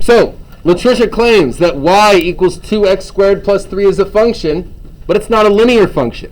So, Latricia claims that y equals 2x squared plus 3 is a function, but it's not a linear function,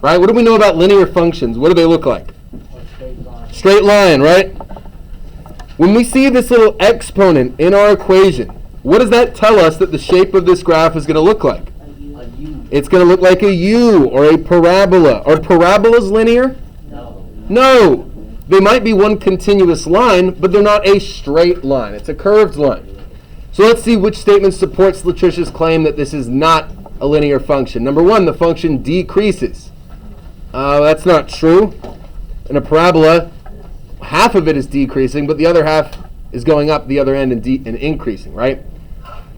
right? What do we know about linear functions? What do they look like? Straight line, right? When we see this little exponent in our equation, what does that tell us that the shape of this graph is going to look like? It's going to look like a U or a parabola. Are parabolas linear? No. They might be one continuous line, but they're not a straight line. It's a curved line. So let's see which statement supports Latricia's claim that this is not a linear function. Number one, the function decreases. That's not true. In a parabola, half of it is decreasing, but the other half is going up the other end and increasing, right?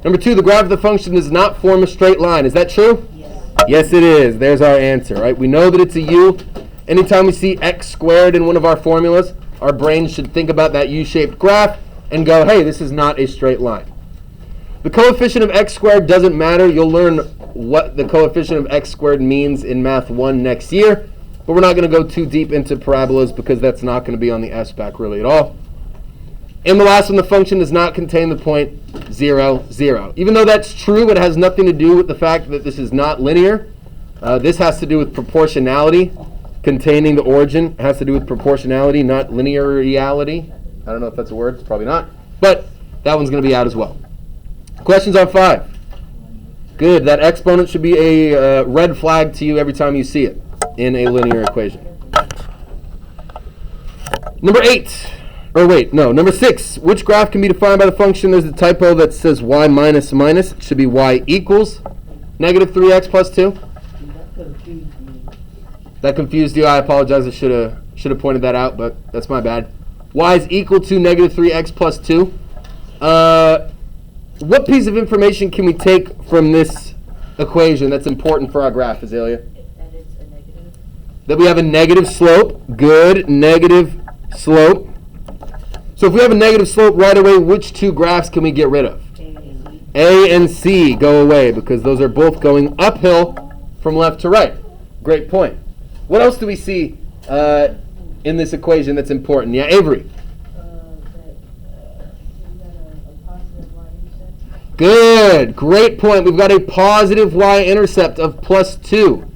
Number two, the graph of the function does not form a straight line. Is that true? Yes, it is. There's our answer, right? We know that it's a U. Anytime we see x squared in one of our formulas, our brain should think about that U-shaped graph and go, hey, this is not a straight line. The coefficient of x squared doesn't matter. You'll learn what the coefficient of x squared means in Math 1 next year, but we're not going to go too deep into parabolas because that's not going to be on the SBAC really at all. And the last one, the function does not contain the point 0, 0. Even though that's true, it has nothing to do with the fact that this is not linear. This has to do with proportionality containing the origin. It has to do with proportionality, not linearity. I don't know if that's a word. It's probably not. But that one's going to be out as well. Questions on 5? Good. That exponent should be a red flag to you every time you see it in a linear equation. Number 6. Which graph can be defined by the function? There's a typo that says y minus minus. It should be y equals negative 3x plus 2. That confused you. I apologize. I should have pointed that out, but that's my bad. Y is equal to negative 3x plus 2. What piece of information can we take from this equation that's important for our graph, Azalea? That it's a negative. That we have a negative slope. Good. Negative slope. So if we have a negative slope right away, which two graphs can we get rid of? A and C go away because those are both going uphill from left to right. Great point. What else do we see in this equation that's important? Yeah, Avery. Good. Great point. We've got a positive y-intercept of plus 2.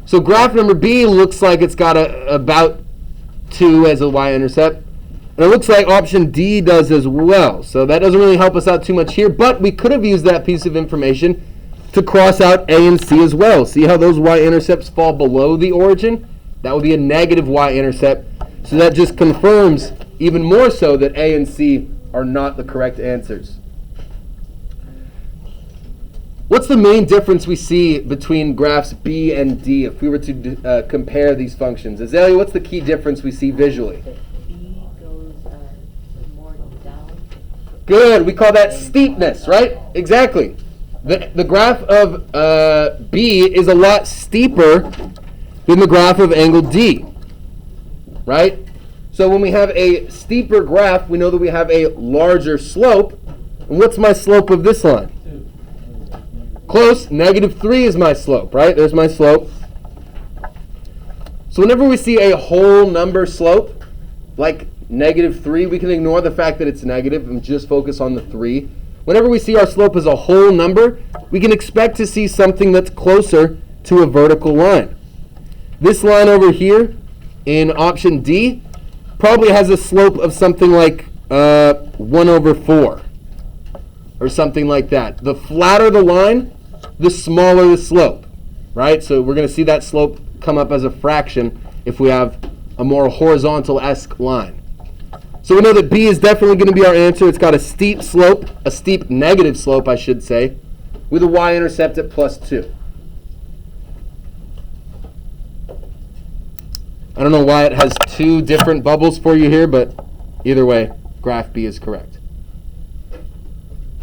So graph number B looks like it's got about 2 as a y-intercept. And it looks like option D does as well. So that doesn't really help us out too much here, but we could have used that piece of information to cross out A and C as well. See how those y-intercepts fall below the origin? That would be a negative y-intercept. So that just confirms even more so that A and C are not the correct answers. What's the main difference we see between graphs B and D if we were to compare these functions? Azalea, what's the key difference we see visually? Good. We call that steepness, right? Exactly. The graph of B is a lot steeper than the graph of angle D, right? So when we have a steeper graph, we know that we have a larger slope. And what's my slope of this line? Close. Negative 3 is my slope, right? There's my slope. So whenever we see a whole number slope, like negative 3, we can ignore the fact that it's negative and just focus on the 3. Whenever we see our slope as a whole number, we can expect to see something that's closer to a vertical line. This line over here in option D probably has a slope of something like 1 over 4 or something like that. The flatter the line, the smaller the slope, right? So we're going to see that slope come up as a fraction if we have a more horizontal-esque line. So we know that B is definitely going to be our answer. It's got a steep slope, a steep negative slope, I should say, with a y-intercept at plus 2. I don't know why it has 2 different bubbles for you here, but either way, graph B is correct.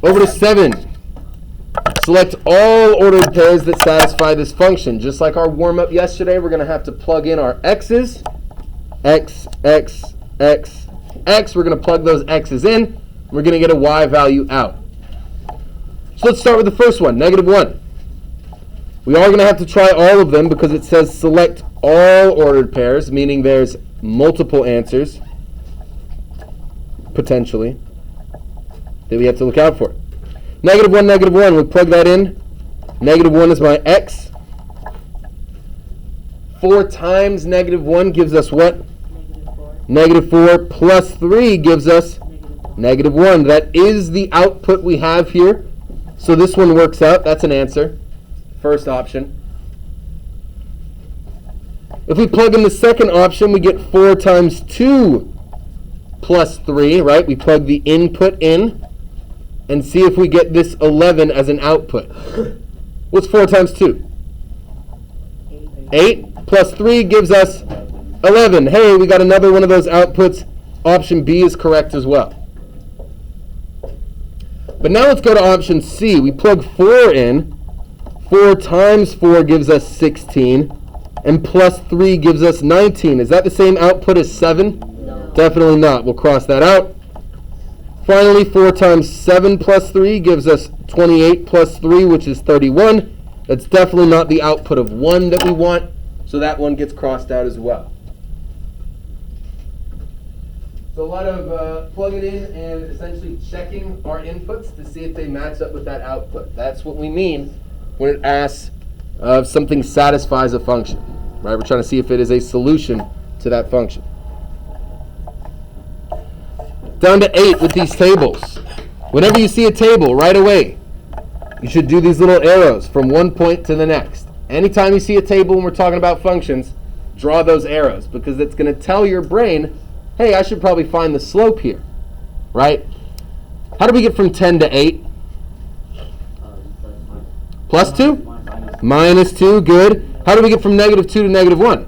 Over to 7. Select all ordered pairs that satisfy this function. Just like our warm-up yesterday, we're going to have to plug in our x's. X, x, x, x. We're going to plug those x's in. We're going to get a y value out. So let's start with the first one, negative 1. We are going to have to try all of them because it says select all ordered pairs, meaning there's multiple answers, potentially. that we have to look out for. -1, -1, we plug that in. -1 is my x. 4 times -1 gives us what? -4 plus 3 gives us -1. That is the output we have here. So this one works out. That's an answer. First option. If we plug in the second option, we get 4 times 2 plus 3, right? We plug the input in and see if we get this 11 as an output. What's 4 times 2? 8 plus 3 gives us 11. Hey, we got another one of those outputs. Option B is correct as well. But now let's go to option C. We plug 4 in. 4 times 4 gives us 16. And plus 3 gives us 19. Is that the same output as 7? No. Definitely not. We'll cross that out. Finally, 4 times 7 plus 3 gives us 28 plus 3, which is 31. That's definitely not the output of 1 that we want, so that one gets crossed out as well. So a lot of plugging in and essentially checking our inputs to see if they match up with that output. That's what we mean when it asks if something satisfies a function. Right? We're trying to see if it is a solution to that function. Down to 8 with these tables. Whenever you see a table, right away, you should do these little arrows from one point to the next. Anytime you see a table when we're talking about functions, draw those arrows because it's going to tell your brain, hey, I should probably find the slope here, right? How do we get from 10 to 8? Plus 2? Minus 2, good. How do we get from -2 to -1?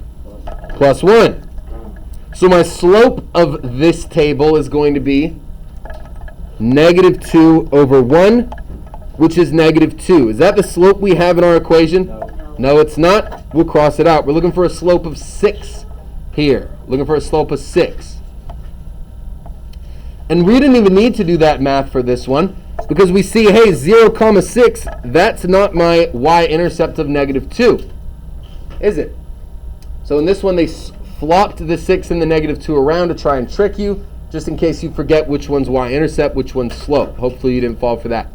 Plus 1. So my slope of this table is going to be -2 over 1, which is -2. Is that the slope we have in our equation? No, it's not. We'll cross it out. We're looking for a slope of 6 here. Looking for a slope of 6. And we didn't even need to do that math for this one because we see, hey, 0, 6, that's not my y-intercept of -2, is it? So in this one, they flopped the 6 and the -2 around to try and trick you, just in case you forget which one's y-intercept, which one's slope. Hopefully you didn't fall for that.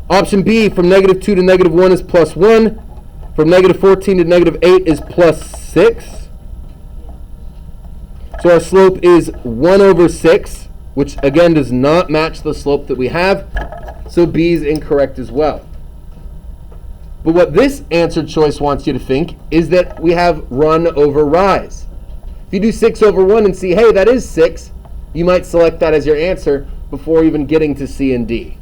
Option B, from -2 to -1 is plus 1. From -14 to -8 is plus 6. So our slope is 1 over 6, which again does not match the slope that we have. So B is incorrect as well. But what this answer choice wants you to think is that we have run over rise. If you do 6 over 1 and see, hey, that is 6, you might select that as your answer before even getting to C and D.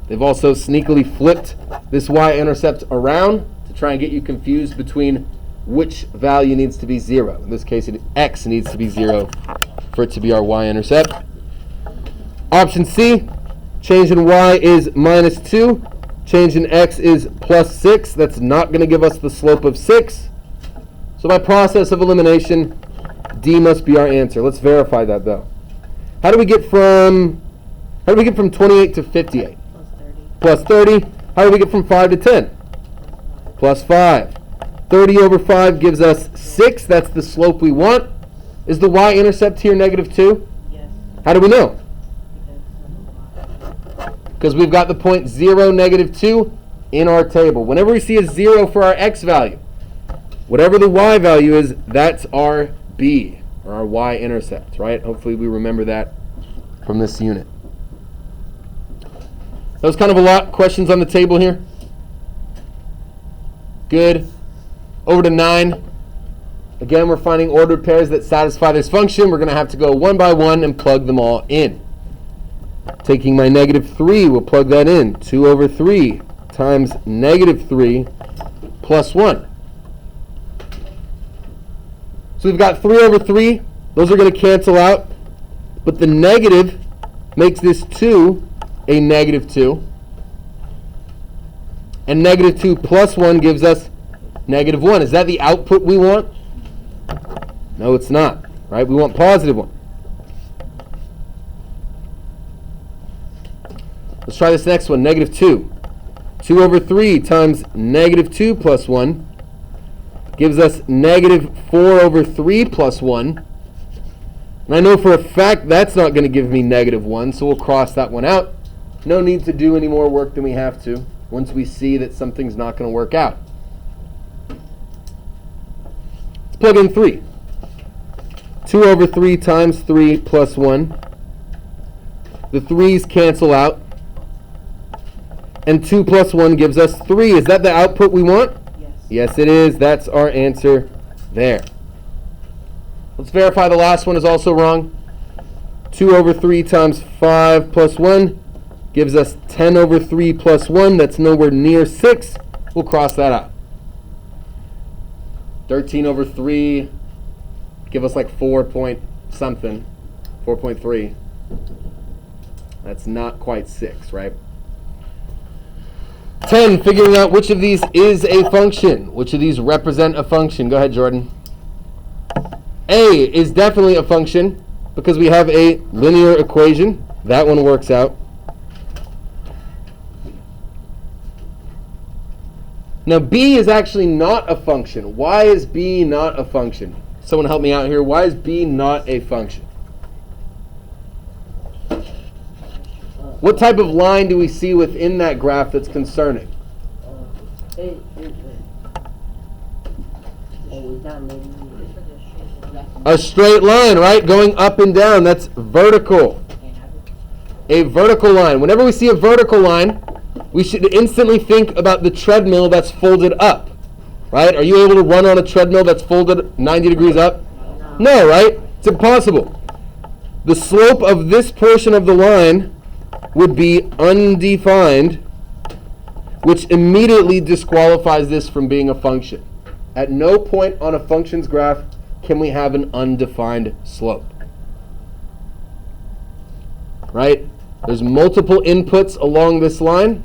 They've also sneakily flipped this y-intercept around to try and get you confused between which value needs to be 0. In this case, x needs to be 0 for it to be our y-intercept. Option C, change in y is -2. Change in x is plus 6. That's not going to give us the slope of 6. So by process of elimination, D must be our answer. Let's verify that though. How do we get from 28 to 58? Plus 30. How do we get from 5 to 10? Plus 5. 30 over 5 gives us 6. That's the slope we want. Is the y-intercept here -2? Yes. How do we know? Because we've got the point 0, -2 in our table. Whenever we see a 0 for our x value, whatever the y value is, that's our B, or our y-intercept, right? Hopefully we remember that from this unit. That was kind of a lot. Questions on the table here? Good. Over to 9. Again, we're finding ordered pairs that satisfy this function. We're going to have to go one by one and plug them all in. Taking my -3, we'll plug that in. 2 over 3 times -3 plus 1. So we've got 3 over 3. Those are going to cancel out. But the negative makes this 2 a -2. And -2 plus 1 gives us -1. Is that the output we want? No, it's not. Right? We want +1. Let's try this next one, -2. 2 over 3 times -2 plus 1 gives us -4 over 3 plus 1. And I know for a fact that's not going to give me -1, so we'll cross that one out. No need to do any more work than we have to once we see that something's not going to work out. Let's plug in 3. 2 over 3 times 3 plus 1. The 3's cancel out. And 2 plus 1 gives us 3. Is that the output we want? Yes. Yes, it is. That's our answer there. Let's verify the last one is also wrong. 2 over 3 times 5 plus 1 gives us 10 over 3 plus 1. That's nowhere near 6. We'll cross that out. 13 over 3 give us like 4 point something. 4.3. That's not quite 6, right? 10, figuring out which of these is a function. Which of these represent a function? Go ahead, Jordan. A is definitely a function because we have a linear equation. That one works out. Now B is actually not a function. Why is B not a function? Someone help me out here. Why is B not a function? What type of line do we see within that graph that's concerning? A straight line, right? Going up and down. That's vertical. A vertical line. Whenever we see a vertical line, we should instantly think about the treadmill that's folded up. Right? Are you able to run on a treadmill that's folded 90 degrees up? No, right? It's impossible. The slope of this portion of the line would be undefined, which immediately disqualifies this from being a function. At no point on a function's graph can we have an undefined slope. Right? There's multiple inputs along this line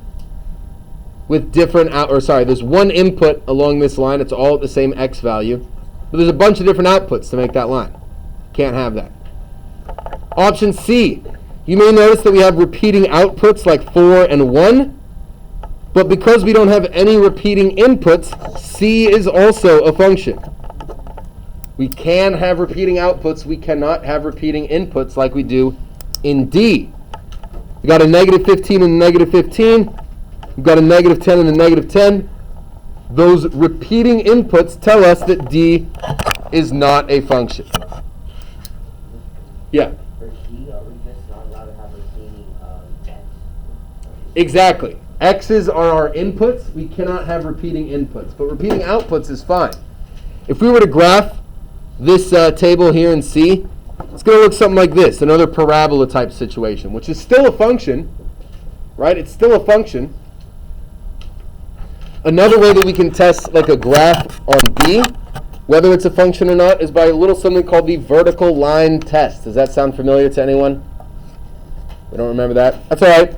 with different there's one input along this line. It's all at the same x value. But there's a bunch of different outputs to make that line. Can't have that. Option C. You may notice that we have repeating outputs like 4 and 1. But because we don't have any repeating inputs, C is also a function. We can have repeating outputs. We cannot have repeating inputs like we do in D. We got a -15 and a -15. We've got a -10 and a -10. Those repeating inputs tell us that D is not a function. Yeah? For D, are we just not allowed to have repeating X? Exactly. X's are our inputs. We cannot have repeating inputs. But repeating outputs is fine. If we were to graph this table here in C, it's going to look something like this, another parabola type situation, which is still a function, right? It's still a function. Another way that we can test like a graph on D, whether it's a function or not, is by a little something called the vertical line test. Does that sound familiar to anyone? We don't remember that? That's all right.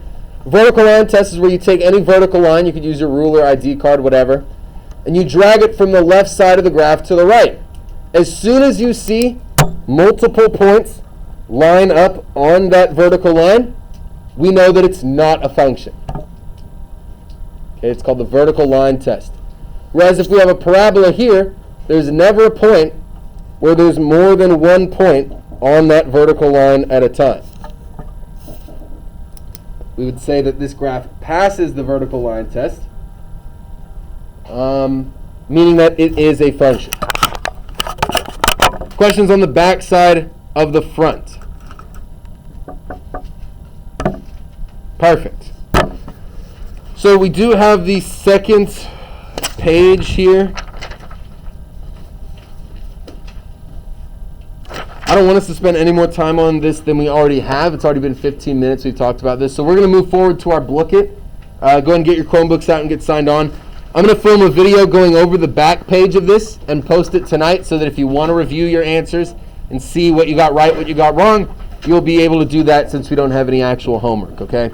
Vertical line test is where you take any vertical line, you could use your ruler, ID card, whatever, and you drag it from the left side of the graph to the right. As soon as you see multiple points line up on that vertical line, we know that it's not a function. Okay, it's called the vertical line test. Whereas if we have a parabola here, there's never a point where there's more than one point on that vertical line at a time. We would say that this graph passes the vertical line test, meaning that it is a function. Questions on the back side of the front? Perfect. So we do have the second page here. I don't want us to spend any more time on this than we already have. It's already been 15 minutes we've talked about this. So we're going to move forward to our booklet. Go ahead and get your Chromebooks out and get signed on. I'm going to film a video going over the back page of this and post it tonight so that if you want to review your answers and see what you got right, what you got wrong, you'll be able to do that since we don't have any actual homework, okay?